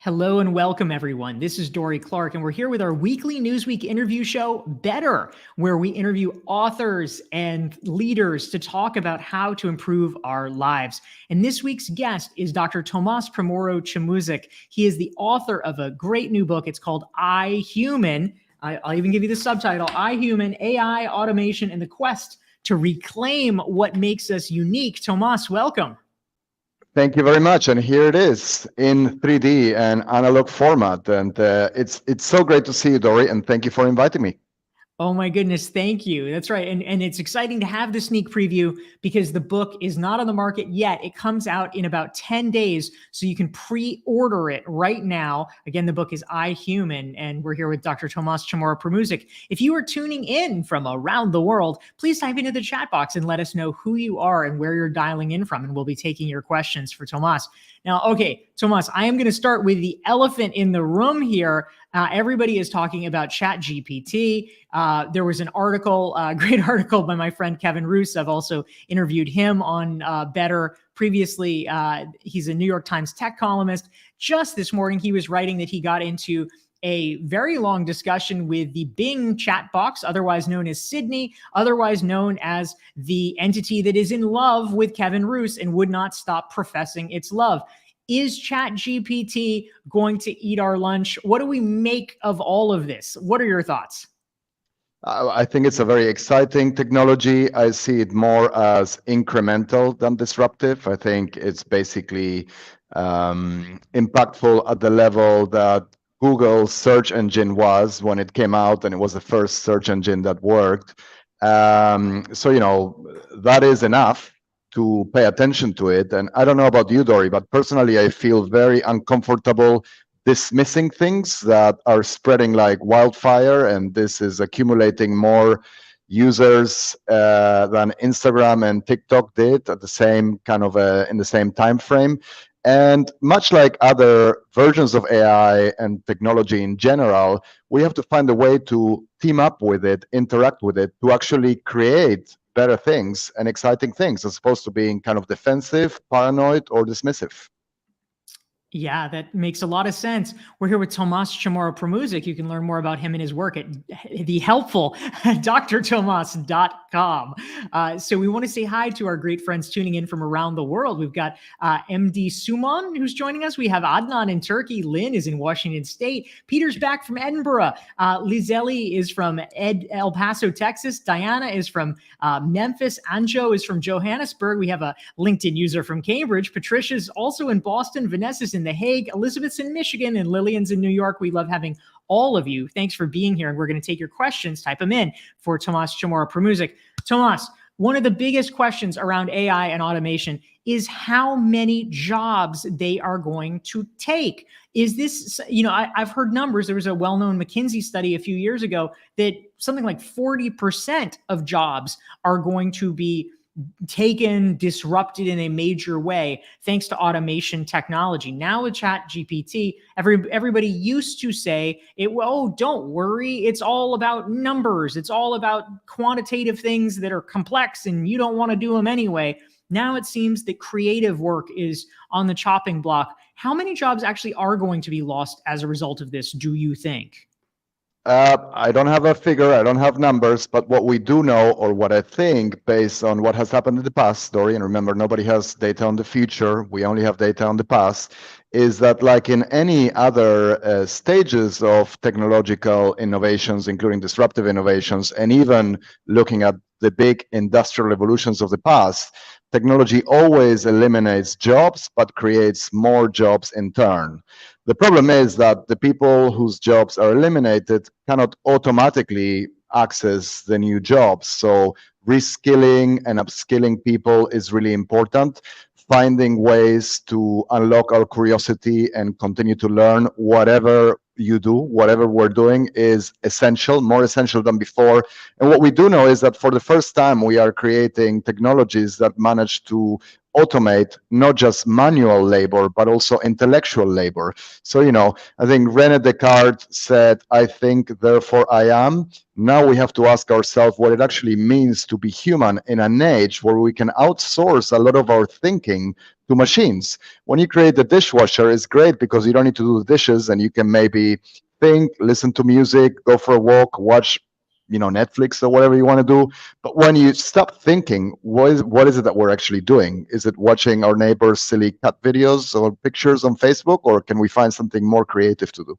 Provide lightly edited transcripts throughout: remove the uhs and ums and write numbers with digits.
Hello and welcome, everyone. This is Dorie Clark, and we're here with our weekly Newsweek interview show, Better, where we interview authors and leaders to talk about how to improve our lives. And this week's guest is Dr. Tomas Chamorro-Premuzic. He is the author of a great new book. It's called I, Human. I'll even give you the subtitle, I, Human, AI, Automation, and the Quest to Reclaim What Makes Us Unique. Tomas, welcome. Thank you very much. And here it is in 3D and analog format. And it's so great to see you, Dorie, and thank you for inviting me. Oh my goodness, thank you. That's right. And it's exciting to have the sneak preview because the book is not on the market yet. It comes out in about 10 days, so you can pre-order it right now. Again, the book is I, Human, and we're here with Dr. Tomas Chamorro-Premuzic. If you are tuning in from around the world, please type into the chat box and let us know who you are and where you're dialing in from, and we'll be taking your questions for Tomas. Now, okay, Tomas, I am going to start with the elephant in the room here. Everybody is talking about ChatGPT. There was an article, a great article by my friend Kevin Roos. I've also interviewed him on Better previously. He's a New York Times tech columnist. Just this morning, he was writing that he got into a very long discussion with the Bing chat box, otherwise known as Sydney, otherwise known as the entity that is in love with Kevin Roos and would not stop professing its love. Is ChatGPT going to eat our lunch? What do we make of all of this? What are your thoughts? I think it's a very exciting technology. I see it more as incremental than disruptive. I think it's basically impactful at the level that Google's search engine was when it came out, and it was the first search engine that worked. So, that is enough to pay attention to it. And I don't know about you, Dorie, but personally, I feel very uncomfortable dismissing things that are spreading like wildfire, and this is accumulating more users than Instagram and TikTok did at the same kind of in the same time frame. And much like other versions of AI and technology in general, we have to find a way to team up with it, interact with it, to actually create better things and exciting things, as opposed to being kind of defensive, paranoid, or dismissive. Yeah, that makes a lot of sense. We're here with Tomas Chamorro-Premuzic. You can learn more about him and his work at the helpful drtomas.com. So we want to say hi to our great friends tuning in from around the world. We've got MD Suman, who's joining us. We have Adnan in Turkey. Lynn is in Washington State. Peter's back from Edinburgh. Lizelle is from El Paso, Texas. Diana is from Memphis. Anjo is from Johannesburg. We have a LinkedIn user from Cambridge. Patricia's also in Boston. Vanessa's in The Hague, Elizabeth's in Michigan, and Lillian's in New York. We love having all of you. Thanks for being here. And we're going to take your questions, type them in for Tomas Chamorro-Premuzic. Tomas, one of the biggest questions around AI and automation is how many jobs they are going to take. Is this, I've heard numbers. There was a well-known McKinsey study a few years ago that something like 40% of jobs are going to be taken, disrupted in a major way, thanks to automation technology. Now with ChatGPT, everybody used to say, don't worry, it's all about numbers. It's all about quantitative things that are complex and you don't want to do them anyway. Now it seems that creative work is on the chopping block. How many jobs actually are going to be lost as a result of this, do you think? I don't have a figure, I don't have numbers, but what we do know, or what I think, based on what has happened in the past, Dorie, and remember, nobody has data on the future, we only have data on the past, is that like in any other stages of technological innovations, including disruptive innovations, and even looking at the big industrial revolutions of the past, technology always eliminates jobs, but creates more jobs in turn. The problem is that the people whose jobs are eliminated cannot automatically access the new jobs. So reskilling and upskilling people is really important. Finding ways to unlock our curiosity and continue to learn whatever you do, whatever we're doing, is essential, more essential than before. And what we do know is that for the first time, we are creating technologies that manage to automate not just manual labor, but also intellectual labor. So, I think René Descartes said, I think, therefore I am. Now we have to ask ourselves what it actually means to be human in an age where we can outsource a lot of our thinking to machines. When you create the dishwasher, it's great because you don't need to do the dishes and you can maybe think, listen to music, go for a walk, watch Netflix or whatever you want to do. But when you stop thinking, what is it that we're actually doing? Is it watching our neighbors' silly cat videos or pictures on Facebook, or can we find something more creative to do?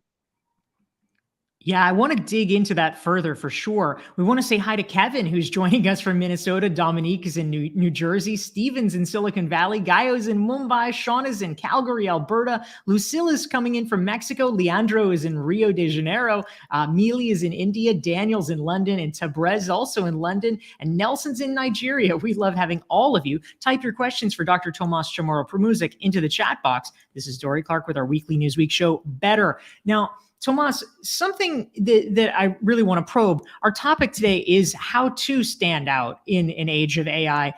Yeah, I want to dig into that further for sure. We want to say hi to Kevin, who's joining us from Minnesota. Dominique is in New Jersey. Steven's in Silicon Valley. Gaio's in Mumbai. Sean is in Calgary, Alberta. Lucilla's coming in from Mexico. Leandro is in Rio de Janeiro. Mealy is in India. Daniel's in London. And Tabrez also in London. And Nelson's in Nigeria. We love having all of you. Type your questions for Dr. Tomas Chamorro-Premuzic into the chat box. This is Dorie Clark with our weekly Newsweek show, Better. Now, Tomas, something that I really want to probe, our topic today is how to stand out in an age of AI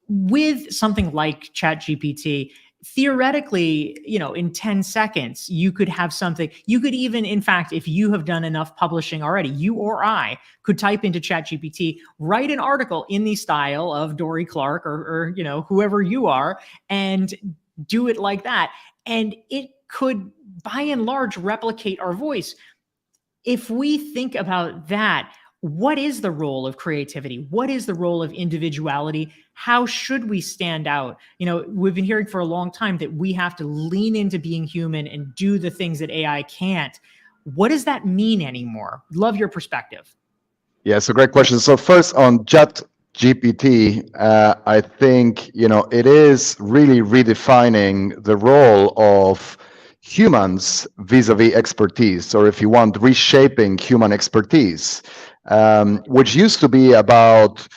with something like ChatGPT. Theoretically, in 10 seconds, you could have something. You could even, in fact, if you have done enough publishing already, you or I could type into ChatGPT, write an article in the style of Dorie Clark or whoever you are, and do it like that. And it could, by and large, replicate our voice. If we think about that, what is the role of creativity? What is the role of individuality? How should we stand out? We've been hearing for a long time that we have to lean into being human and do the things that AI can't. What does that mean anymore? Love your perspective. Yeah, it's a great question. So first on ChatGPT, I think, it is really redefining the role of humans vis-a-vis expertise, or if you want, reshaping human expertise, which used to be about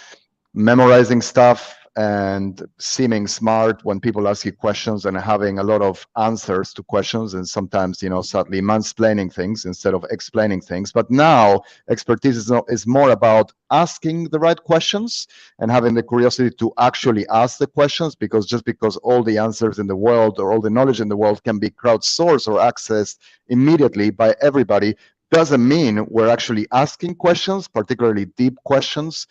memorizing stuff and seeming smart when people ask you questions and having a lot of answers to questions, and sometimes, sadly, mansplaining things instead of explaining things. But now expertise is more about asking the right questions and having the curiosity to actually ask the questions, because just because all the answers in the world or all the knowledge in the world can be crowdsourced or accessed immediately by everybody doesn't mean we're actually asking questions, particularly deep questions,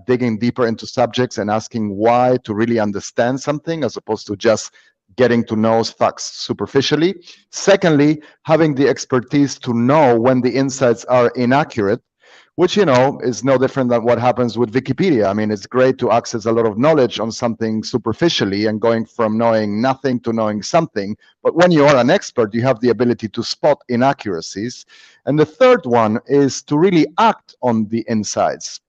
digging deeper into subjects and asking why to really understand something, as opposed to just getting to know facts superficially. Secondly, having the expertise to know when the insights are inaccurate, which, is no different than what happens with Wikipedia. I mean, it's great to access a lot of knowledge on something superficially and going from knowing nothing to knowing something. But when you are an expert, you have the ability to spot inaccuracies. And the third one is to really act on the insights.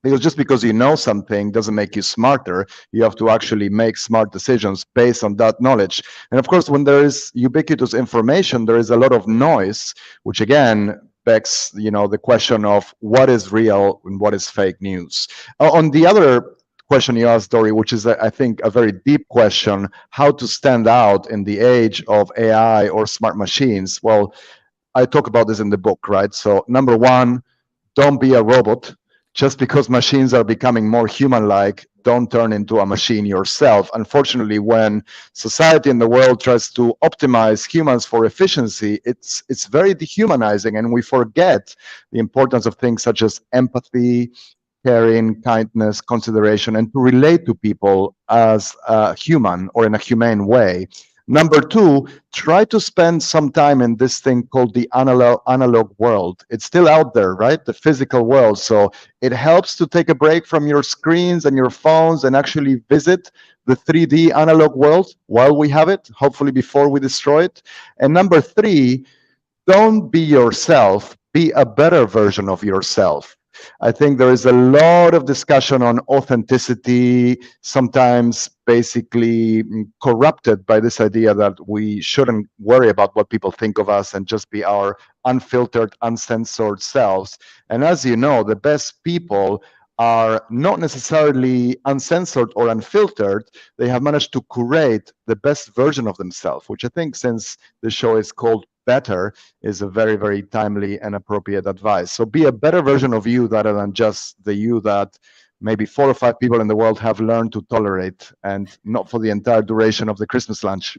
Because just because you know something doesn't make you smarter. You have to actually make smart decisions based on that knowledge. And of course, when there is ubiquitous information, there is a lot of noise, which again begs, the question of what is real and what is fake news. On the other question you asked, Dorie, which is, I think, a very deep question, how to stand out in the age of AI or smart machines. Well, I talk about this in the book, right? So number one, don't be a robot. Just because machines are becoming more human-like, don't turn into a machine yourself. Unfortunately, when society and the world tries to optimize humans for efficiency, it's very dehumanizing, and we forget the importance of things such as empathy, caring, kindness, consideration, and to relate to people as a human or in a humane way. Number two, try to spend some time in this thing called the analog world. It's still out there, right? The physical world. So it helps to take a break from your screens and your phones and actually visit the 3D analog world while we have it, hopefully before we destroy it. And number three, don't be yourself, be a better version of yourself. I think there is a lot of discussion on authenticity, sometimes basically corrupted by this idea that we shouldn't worry about what people think of us and just be our unfiltered, uncensored selves. And as you know, the best people are not necessarily uncensored or unfiltered. They have managed to curate the best version of themselves, which I think, since the show is called Better, is a very, very timely and appropriate advice. So be a better version of you rather than just the you that maybe 4 or 5 people in the world have learned to tolerate, and not for the entire duration of the Christmas lunch.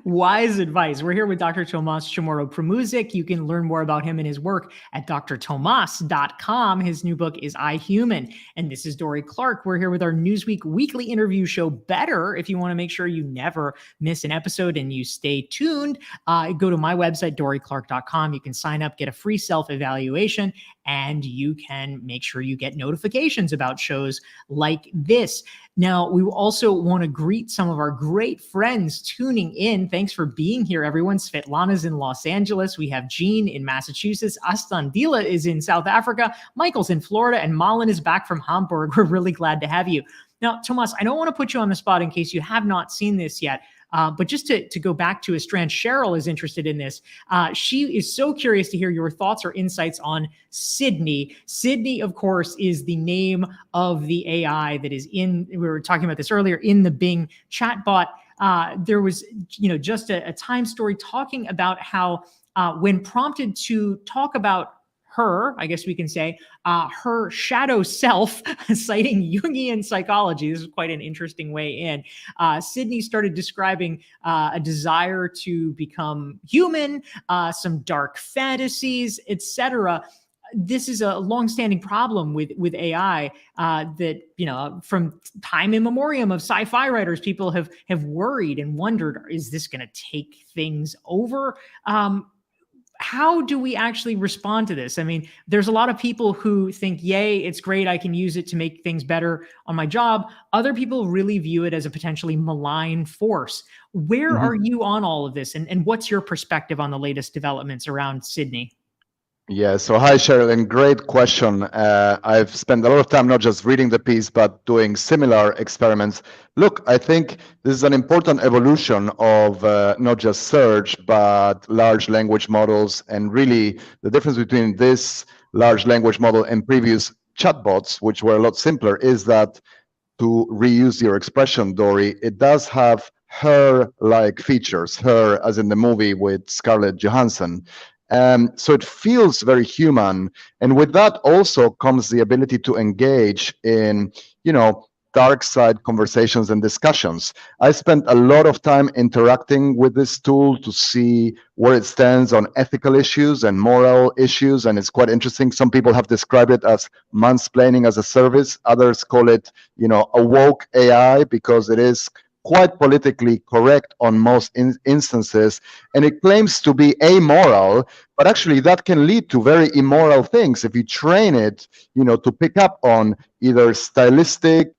Wise advice. We're here with Dr. Tomas Chamorro-Premuzic. You can learn more about him and his work at drtomas.com. His new book is I, Human. And this is Dorie Clark. We're here with our Newsweek weekly interview show, Better. If you want to make sure you never miss an episode and you stay tuned, go to my website, dorieclark.com. You can sign up, get a free self-evaluation, and you can make sure you get notifications about shows like this. Now, we also want to greet some of our great friends tuning in. Thanks for being here, everyone. Svetlana's in Los Angeles. We have Jean in Massachusetts. Astandila is in South Africa. Michael's in Florida. And Malin is back from Hamburg. We're really glad to have you. Now, Tomas, I don't want to put you on the spot in case you have not seen this yet. But just to go back to a strand, Cheryl is interested in this. She is so curious to hear your thoughts or insights on Sydney. Sydney, of course, is the name of the AI that is we were talking about this earlier, in the Bing chatbot. There was, just a Time story talking about how when prompted to talk about her, I guess we can say, her shadow self, citing Jungian psychology. This is quite an interesting way in. Sydney started describing a desire to become human, some dark fantasies, etc. This is a longstanding problem with AI that, from time immemorial of sci-fi writers, people have worried and wondered, is this going to take things over? How do we actually respond to this? I mean, there's a lot of people who think, yay, it's great, I can use it to make things better on my job. Other people really view it as a potentially malign force. Where are you on all of this? And what's your perspective on the latest developments around Sydney? Yeah, so hi, Sherilyn. Great question. I've spent a lot of time not just reading the piece, but doing similar experiments. Look, I think this is an important evolution of not just search, but large language models. And really, the difference between this large language model and previous chatbots, which were a lot simpler, is that, to reuse your expression, Dorie, it does have her-like features, her as in the movie with Scarlett Johansson. So it feels very human. And with that also comes the ability to engage in, dark side conversations and discussions. I spent a lot of time interacting with this tool to see where it stands on ethical issues and moral issues. And it's quite interesting. Some people have described it as mansplaining as a service. Others call it, a woke AI, because it is quite politically correct on most instances, and it claims to be amoral, but actually that can lead to very immoral things if you train it, to pick up on either stylistic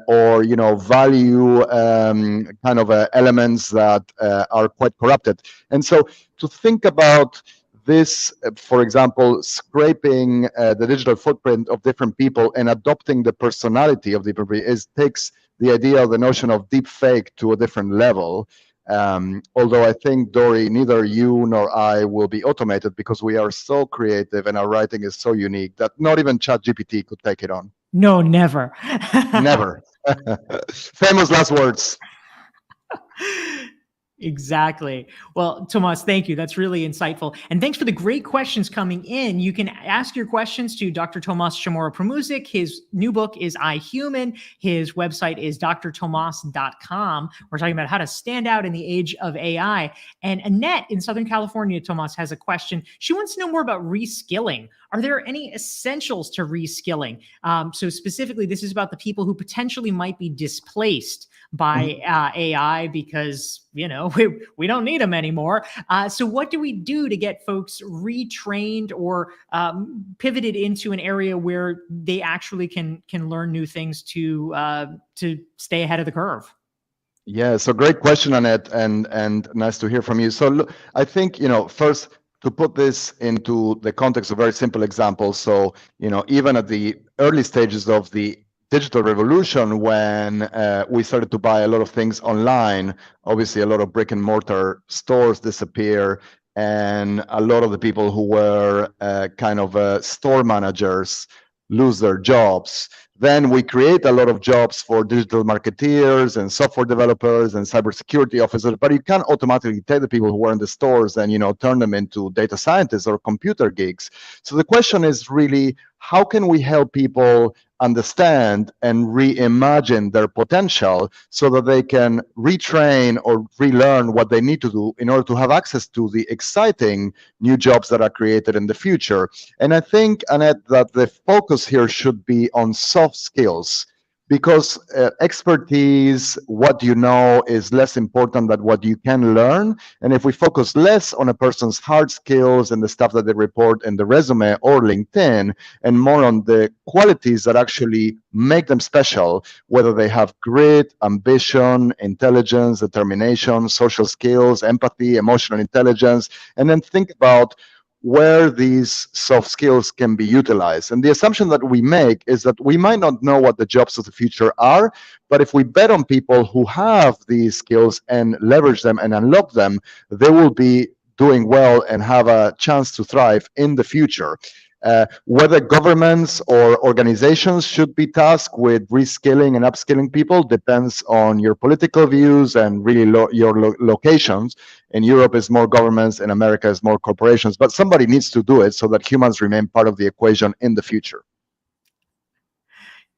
or value kind of elements that are quite corrupted. And so to think about this, for example, scraping the digital footprint of different people and adopting the personality of different people takes the idea, the notion of deep fake to a different level. Although I think, Dorie, neither you nor I will be automated, because we are so creative and our writing is so unique that not even ChatGPT could take it on. No, never. Never. Famous last words. Exactly. Well, Tomas, thank you. That's really insightful. And thanks for the great questions coming in. You can ask your questions to Dr. Tomas Chamorro-Premuzic. His new book is I, Human. His website is drtomas.com. We're talking about how to stand out in the age of AI. And Annette in Southern California, Tomas, has a question. She wants to know more about reskilling. Are there any essentials to reskilling? So specifically, this is about the people who potentially might be displaced by AI because, we don't need them anymore. So what do we do to get folks retrained or pivoted into an area where they actually can learn new things to stay ahead of the curve? Yeah, so great question, Annette, and nice to hear from you. So look, I think, first, to put this into the context of a very simple example. So, even at the early stages of the digital revolution, when we started to buy a lot of things online, obviously a lot of brick and mortar stores disappear, and a lot of the people who were store managers lose their jobs. Then we create a lot of jobs for digital marketeers and software developers and cybersecurity officers, but you can't automatically take the people who were in the stores and turn them into data scientists or computer geeks. So the question is really, how can we help people understand and reimagine their potential so that they can retrain or relearn what they need to do in order to have access to the exciting new jobs that are created in the future. And I think, Annette, that the focus here should be on soft skills, because expertise, what you know, is less important than what you can learn. And if we focus less on a person's hard skills and the stuff that they report in the resume or LinkedIn, and more on the qualities that actually make them special, whether they have grit, ambition, intelligence, determination, social skills, empathy, emotional intelligence, and then think about where these soft skills can be utilized. And the assumption that we make is that we might not know what the jobs of the future are, but if we bet on people who have these skills and leverage them and unlock them, they will be doing well and have a chance to thrive in the future. Whether governments or organizations should be tasked with reskilling and upskilling people depends on your political views and really your locations. In Europe, is more governments. In America, is more corporations. But somebody needs to do it so that humans remain part of the equation in the future.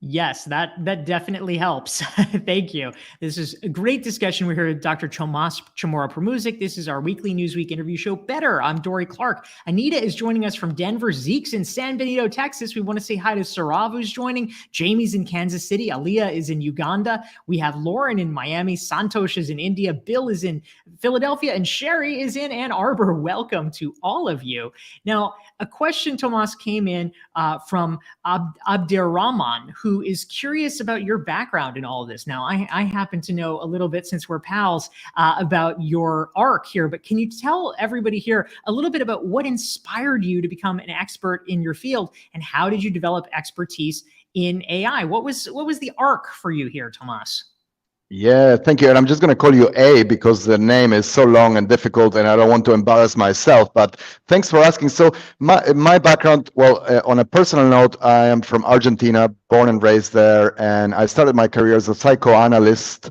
Yes, that definitely helps. Thank you. This is a great discussion. We're here with Dr. Tomas Chamorro-Premuzic. This is our weekly Newsweek interview show, Better. I'm Dorie Clark. Anita is joining us from Denver. Zeke's in San Benito, Texas. We want to say hi to Sarav, who's joining. Jamie's in Kansas City. Aliyah is in Uganda. We have Lauren in Miami. Santosh is in India. Bill is in Philadelphia. And Sherry is in Ann Arbor. Welcome to all of you. Now, a question, Tomas, came in from Abdirrahman, who is curious about your background in all of this. Now, I happen to know a little bit, since we're pals, about your arc here, but can you tell everybody here a little bit about what inspired you to become an expert in your field, and how did you develop expertise in AI? What was the arc for you here, Tomas? Yeah, thank you. And I'm just going to call you A because the name is so long and difficult, and I don't want to embarrass myself. But thanks for asking. So my background, well, on a personal note, I am from Argentina, born and raised there, and I started my career as a psychoanalyst,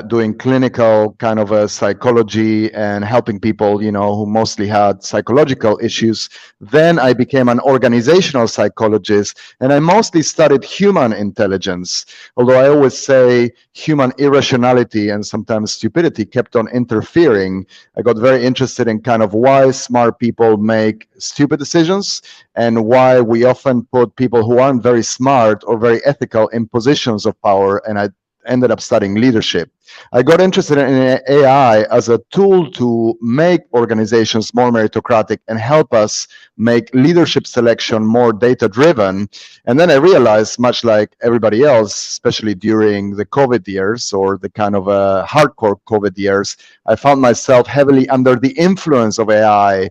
doing clinical kind of a psychology and helping people, who mostly had psychological issues. Then I became an organizational psychologist, and I mostly studied human intelligence, although I always say human irrationality and sometimes stupidity kept on interfering. I got very interested in kind of why smart people make stupid decisions, and why we often put people who aren't very smart or very ethical in positions of power. And I ended up studying leadership. I got interested in AI as a tool to make organizations more meritocratic and help us make leadership selection more data-driven. And then I realized, much like everybody else, especially during the COVID years, or the kind of hardcore COVID years, I found myself heavily under the influence of AI,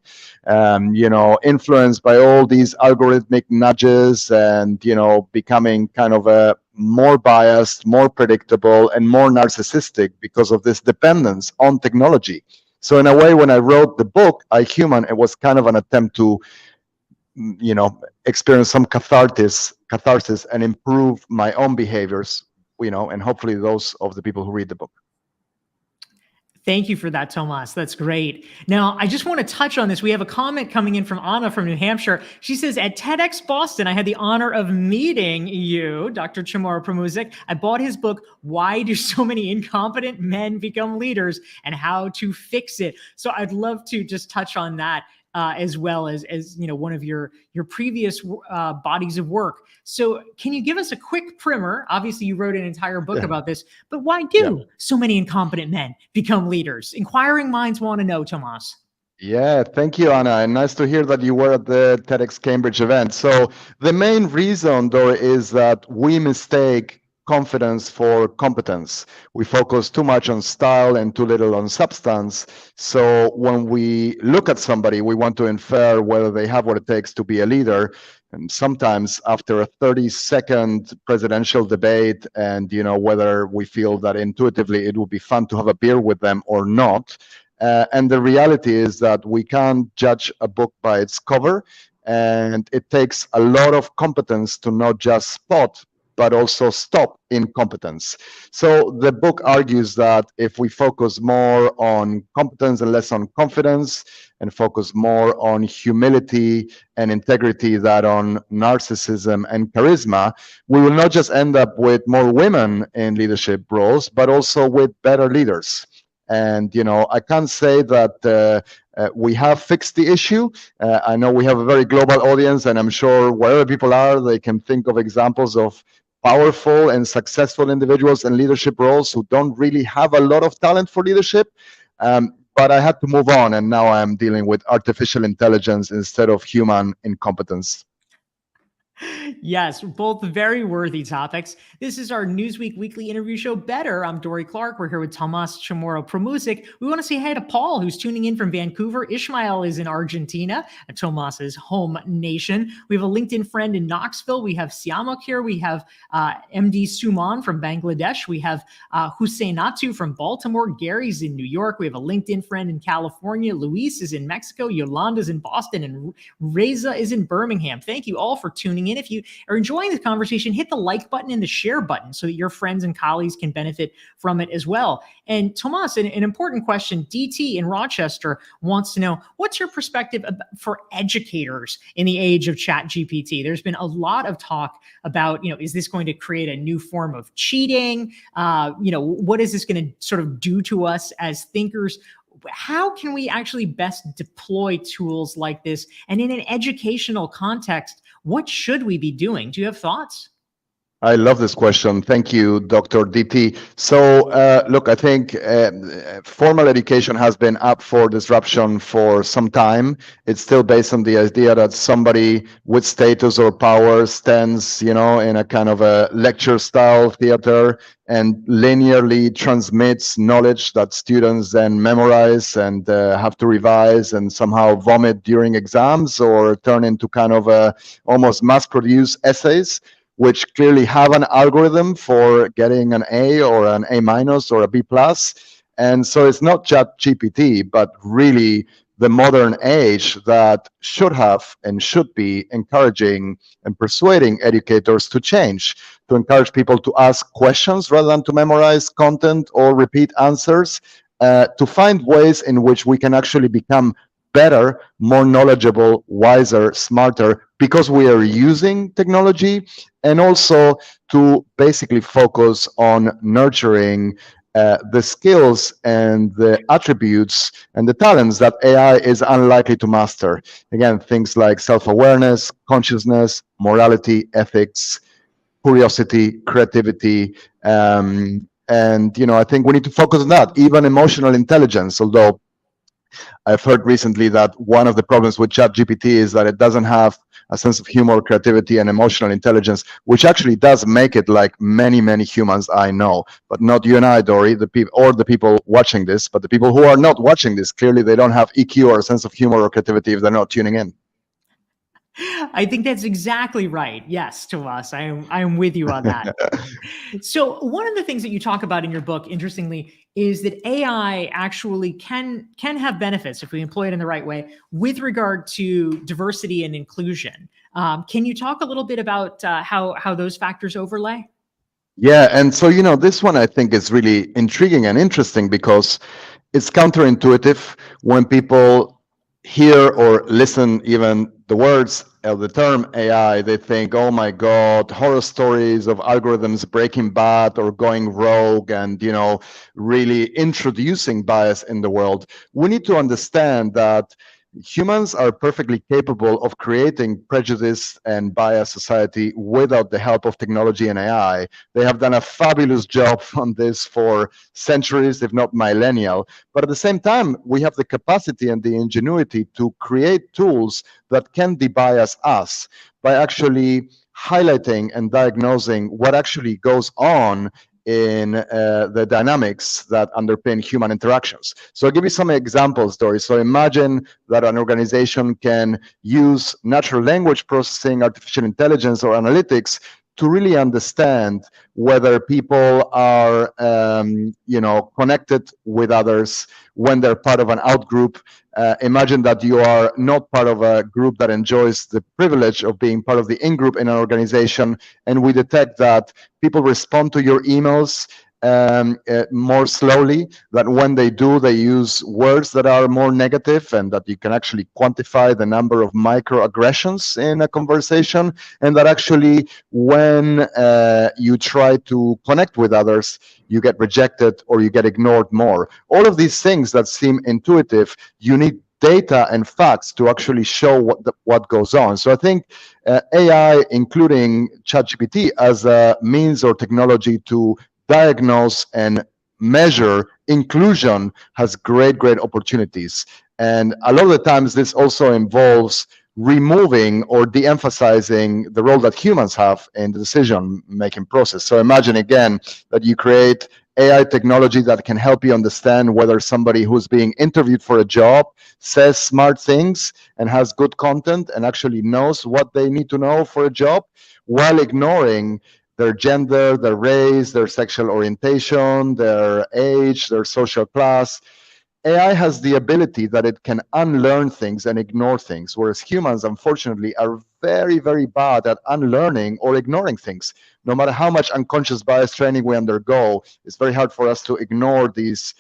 influenced by all these algorithmic nudges, and, becoming kind of a more biased, more predictable, and more narcissistic because of this dependence on technology. So in a way, when I wrote the book, I Human, it was kind of an attempt to, experience some catharsis and improve my own behaviors, and hopefully those of the people who read the book. Thank you for that, Tomas. That's great. Now, I just want to touch on this. We have a comment coming in from Anna from New Hampshire. She says, at TEDx Boston, I had the honor of meeting you, Dr. Chamorro-Premuzic. I bought his book, Why Do So Many Incompetent Men Become Leaders, and How to Fix It. So I'd love to just touch on that as well as one of your previous bodies of work. So can you give us a quick primer? Obviously, you wrote an entire book about this, but why do so many incompetent men become leaders? Inquiring minds want to know, Tomas. Yeah, thank you, Anna. And nice to hear that you were at the TEDx Cambridge event. So the main reason, though, is that we mistake confidence for competence. We focus too much on style and too little on substance. So when we look at somebody, we want to infer whether they have what it takes to be a leader. And sometimes after a 30-second presidential debate, and whether we feel that intuitively it would be fun to have a beer with them or not. And the reality is that we can't judge a book by its cover, and it takes a lot of competence to not just spot but also stop incompetence. So the book argues that if we focus more on competence and less on confidence, and focus more on humility and integrity than on narcissism and charisma, we will not just end up with more women in leadership roles, but also with better leaders. And I can't say that we have fixed the issue. I know we have a very global audience, and I'm sure wherever people are, they can think of examples of powerful and successful individuals in leadership roles who don't really have a lot of talent for leadership. But I had to move on, and now I'm dealing with artificial intelligence instead of human incompetence. Yes, both very worthy topics. This is our Newsweek weekly interview show, Better. I'm Dorie Clark. We're here with Tomas Chamorro-Premuzic. We want to say hi to Paul, who's tuning in from Vancouver. Ishmael is in Argentina, Tomas's home nation. We have a LinkedIn friend in Knoxville. We have Siamak here. We have MD Suman from Bangladesh. We have Husseinatu from Baltimore. Gary's in New York. We have a LinkedIn friend in California. Luis is in Mexico. Yolanda's in Boston. And Reza is in Birmingham. Thank you all for tuning in. If you are enjoying this conversation, hit the like button and the share button so that your friends and colleagues can benefit from it as well. And Tomas, an important question, DT in Rochester wants to know, what's your perspective for educators in the age of ChatGPT? There's been a lot of talk about, is this going to create a new form of cheating? What is this going to sort of do to us as thinkers? How can we actually best deploy tools like this? And in an educational context, what should we be doing? Do you have thoughts? I love this question. Thank you, Dr. DT. So, look, I think formal education has been up for disruption for some time. It's still based on the idea that somebody with status or power stands, in a kind of a lecture style theater and linearly transmits knowledge that students then memorize and have to revise and somehow vomit during exams or turn into kind of almost mass-produced essays, which clearly have an algorithm for getting an A or an A minus or a B plus. And so it's not ChatGPT, but really the modern age that should have and should be encouraging and persuading educators to change, to encourage people to ask questions rather than to memorize content or repeat answers, to find ways in which we can actually become better, more knowledgeable, wiser, smarter, because we are using technology, and also to basically focus on nurturing the skills and the attributes and the talents that AI is unlikely to master. Again, things like self-awareness, consciousness, morality, ethics, curiosity, creativity, and I think we need to focus on that, even emotional intelligence, although I've heard recently that one of the problems with ChatGPT is that it doesn't have a sense of humor, creativity, and emotional intelligence, which actually does make it like many, many humans I know, but not you and I, Dorie, the people watching this, but the people who are not watching this, clearly they don't have EQ or a sense of humor or creativity if they're not tuning in. I think that's exactly right. Yes, Tomas, I am with you on that. So one of the things that you talk about in your book, interestingly, is that AI actually can have benefits if we employ it in the right way with regard to diversity and inclusion. Can you talk a little bit about how those factors overlay? Yeah, and so, this one I think is really intriguing and interesting because it's counterintuitive when people hear or listen even the words of the term AI, they think, oh my God, horror stories of algorithms breaking bad or going rogue and, really introducing bias in the world. We need to understand that humans are perfectly capable of creating prejudice and biased society without the help of technology and AI. They have done a fabulous job on this for centuries, if not millennial. But at the same time, we have the capacity and the ingenuity to create tools that can debias us by actually highlighting and diagnosing what actually goes on in the dynamics that underpin human interactions. So I'll give you some examples, Dorie. So imagine that an organization can use natural language processing, artificial intelligence, or analytics to really understand whether people are, connected with others when they're part of an out-group. Imagine that you are not part of a group that enjoys the privilege of being part of the in-group in an organization, and we detect that people respond to your emails more slowly, that when they do, they use words that are more negative, and that you can actually quantify the number of microaggressions in a conversation, and that actually when you try to connect with others, you get rejected or you get ignored more. All of these things that seem intuitive, you need data and facts to actually show what goes on. So I think AI, including ChatGPT, as a means or technology to diagnose and measure inclusion, has great opportunities. And a lot of the times this also involves removing or de-emphasizing the role that humans have in the decision-making process. So imagine again that you create AI technology that can help you understand whether somebody who's being interviewed for a job says smart things and has good content and actually knows what they need to know for a job, while ignoring their gender, their race, their sexual orientation, their age, their social class. AI has the ability that it can unlearn things and ignore things, whereas humans, unfortunately, are very bad at unlearning or ignoring things. No matter how much unconscious bias training we undergo, it's very hard for us to ignore these,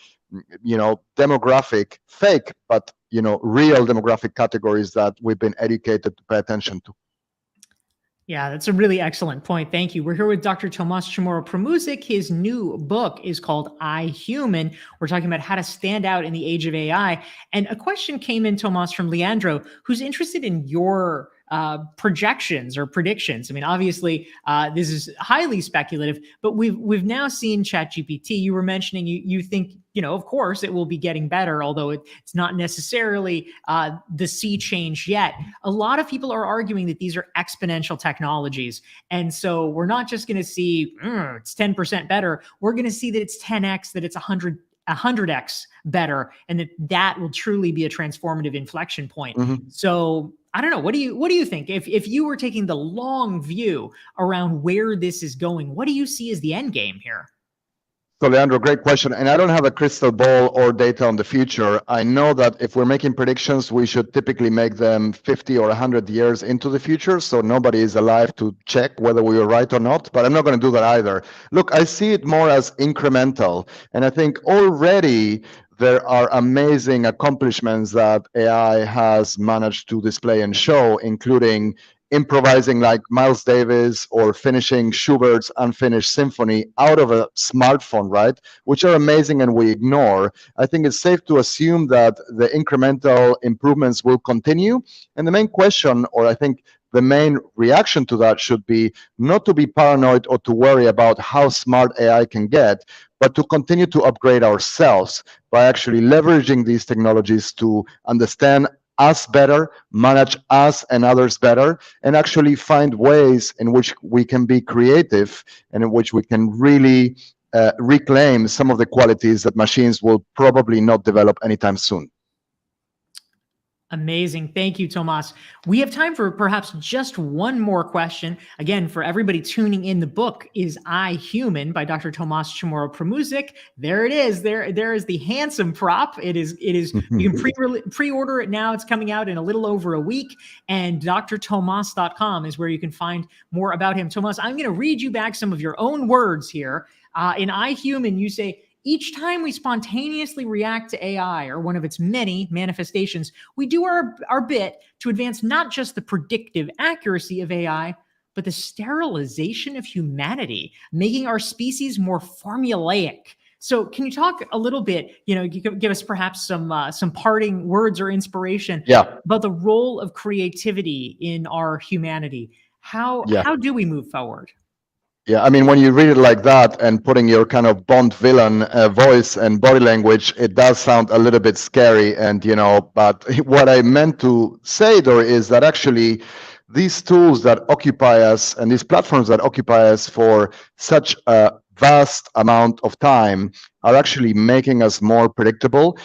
demographic, fake, but, real demographic categories that we've been educated to pay attention to. Yeah, that's a really excellent point. Thank you. We're here with Dr. Tomas Chamorro-Premuzic. His new book is called I, Human. We're talking about how to stand out in the age of AI. And a question came in, Tomas, from Leandro, who's interested in your projections or predictions. I mean, obviously, this is highly speculative, but we've now seen ChatGPT. You were mentioning you think, of course, it will be getting better, although it's not necessarily the sea change yet. A lot of people are arguing that these are exponential technologies. And so we're not just going to see it's 10% better. We're going to see that it's 10x, that it's 100x better, and that will truly be a transformative inflection point. Mm-hmm. So I don't know. What do you think? If you were taking the long view around where this is going, what do you see as the end game here? So Leandro, great question. And I don't have a crystal ball or data on the future. I know that if we're making predictions, we should typically make them 50 or 100 years into the future. So nobody is alive to check whether we were right or not, but I'm not going to do that either. Look, I see it more as incremental. And I think already there are amazing accomplishments that AI has managed to display and show, including improvising like Miles Davis or finishing Schubert's Unfinished Symphony out of a smartphone, right? Which are amazing and we ignore. I think it's safe to assume that the incremental improvements will continue. And the main question, or I think the main reaction to that, should be not to be paranoid or to worry about how smart AI can get, but to continue to upgrade ourselves by actually leveraging these technologies to understand us better, manage us and others better, and actually find ways in which we can be creative and in which we can really reclaim some of the qualities that machines will probably not develop anytime soon. Amazing. Thank you, Tomas. We have time for perhaps just one more question. Again, for everybody tuning in, the book is I, Human by Dr. Tomas Chamorro-Premuzic. There it is. There is the handsome prop. It is. You can pre-order it now. It's coming out in a little over a week. And drtomas.com is where you can find more about him. Tomas, I'm going to read you back some of your own words here. In I, Human, you say, each time we spontaneously react to AI or one of its many manifestations, we do our bit to advance not just the predictive accuracy of AI, but the sterilization of humanity, making our species more formulaic. So can you talk a little bit, give us perhaps some parting words or inspiration about the role of creativity in our humanity? How do we move forward? Yeah, I mean, when you read it like that and putting your kind of Bond villain voice and body language, it does sound a little bit scary. And, but what I meant to say, Dorie, is that actually these tools that occupy us and these platforms that occupy us for such a vast amount of time are actually making us more predictable.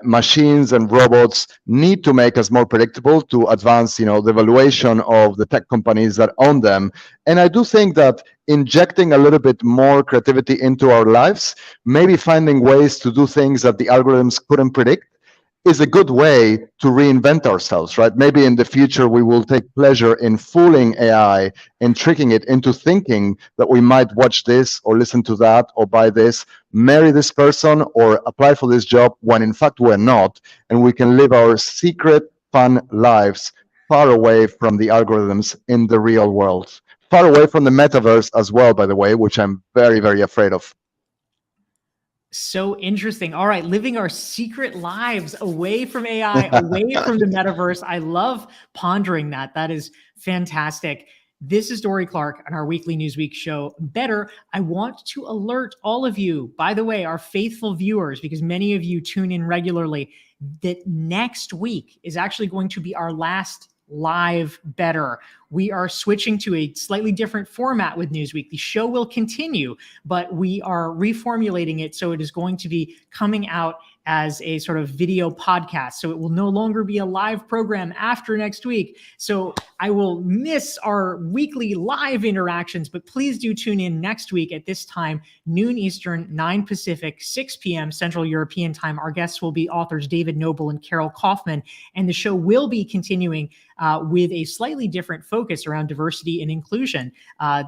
Machines and robots need to make us more predictable to advance, the valuation of the tech companies that own them. And I do think that injecting a little bit more creativity into our lives, maybe finding ways to do things that the algorithms couldn't predict, is a good way to reinvent ourselves, right? Maybe in the future we will take pleasure in fooling AI and tricking it into thinking that we might watch this or listen to that or buy this, marry this person or apply for this job when in fact we're not, and we can live our secret, fun lives far away from the algorithms in the real world. Far away from the metaverse as well, by the way, which I'm very, very afraid of. So interesting. All right, living our secret lives away from AI, away from the metaverse. I love pondering that. That is fantastic. This is Dorie Clark on our weekly Newsweek show, Better. I want to alert all of you, by the way, our faithful viewers, because many of you tune in regularly, that next week is actually going to be our last live Better. We are switching to a slightly different format with Newsweek. The show will continue, but we are reformulating it so it is going to be coming out as a sort of video podcast. So it will no longer be a live program after next week. So I will miss our weekly live interactions, but please do tune in next week at this time, noon Eastern, 9 Pacific, 6 p.m. Central European time. Our guests will be authors David Noble and Carol Kaufman, and the show will be continuing with a slightly different focus around diversity and inclusion,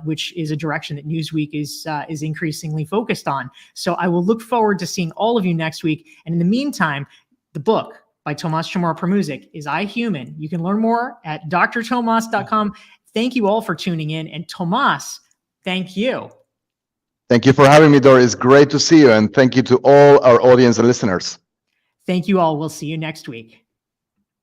which is a direction that Newsweek is increasingly focused on. So I will look forward to seeing all of you next week. And in the meantime, the book by Tomas Chamorro-Premuzic is I, Human. You can learn more at drtomas.com. Thank you all for tuning in. And Tomas, thank you. Thank you for having me, Dorie. It's great to see you. And thank you to all our audience and listeners. Thank you all. We'll see you next week.